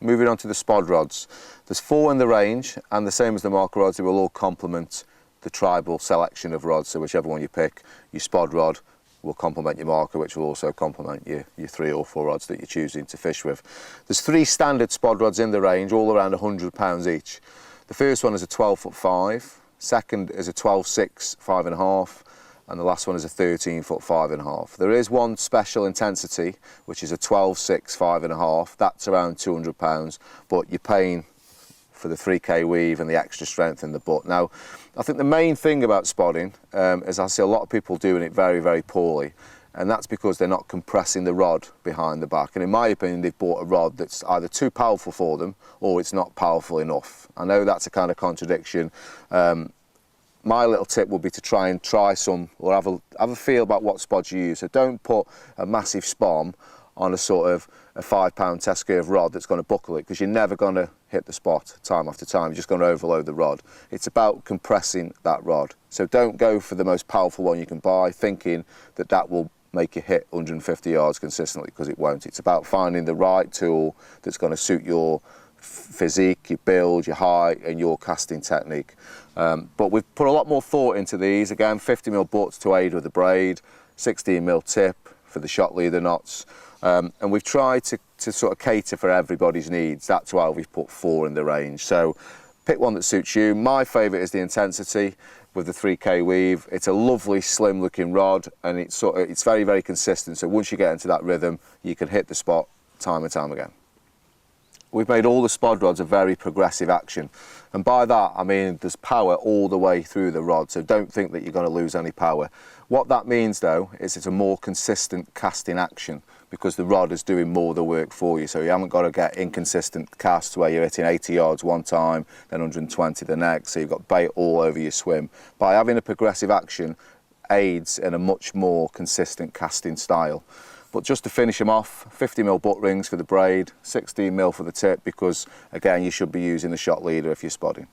moving on to the Spod rods. There's 4 in the range, and the same as the marker rods, they will all complement the tribal selection of rods. So whichever one you pick, your Spod rod will complement your marker, which will also complement your 3 or 4 rods that you're choosing to fish with. There's 3 standard Spod rods in the range, all around £100 each. The first one is a 12'5", second is a 12'6", 5.5", and the last one is a 13 foot 5.5. There is one special intensity, which is a 12'6", 5.5. That's around £200, but you're paying for the 3K weave and the extra strength in the butt. Now, I think the main thing about spodding is I see a lot of people doing it very, very poorly, and that's because they're not compressing the rod behind the back. And in my opinion, they've bought a rod that's either too powerful for them or it's not powerful enough. I know that's a kind of contradiction. My little tip would be to try some, or have a feel about what spods you use. So don't put a massive spom on a sort of a £5 test curve rod that's going to buckle it, because you're never going to hit the spot time after time. You're just going to overload the rod. It's about compressing that rod. So don't go for the most powerful one you can buy, thinking that that will make you hit 150 yards consistently, because it won't. It's about finding the right tool that's going to suit your physique, your build, your height and your casting technique. But we've put a lot more thought into these. Again, 50mm butts to aid with the braid, 16mm tip for the shot leader knots, and we've tried to sort of cater for everybody's needs. That's why we've put 4 in the range. So pick one that suits you. My favourite is the intensity with the 3K weave. It's a lovely slim looking rod, and it's very, very consistent. So once you get into that rhythm, you can hit the spot time and time again. We've made all the Spod rods a very progressive action, and by that I mean there's power all the way through the rod, so don't think that you're going to lose any power. What that means though is it's a more consistent casting action, because the rod is doing more of the work for you, so you haven't got to get inconsistent casts where you're hitting 80 yards one time, then 120 the next, so you've got bait all over your swim. By having a progressive action aids in a much more consistent casting style. But just to finish them off, 50mm butt rings for the braid, 16mm for the tip, because again you should be using the shot leader if you're spodding.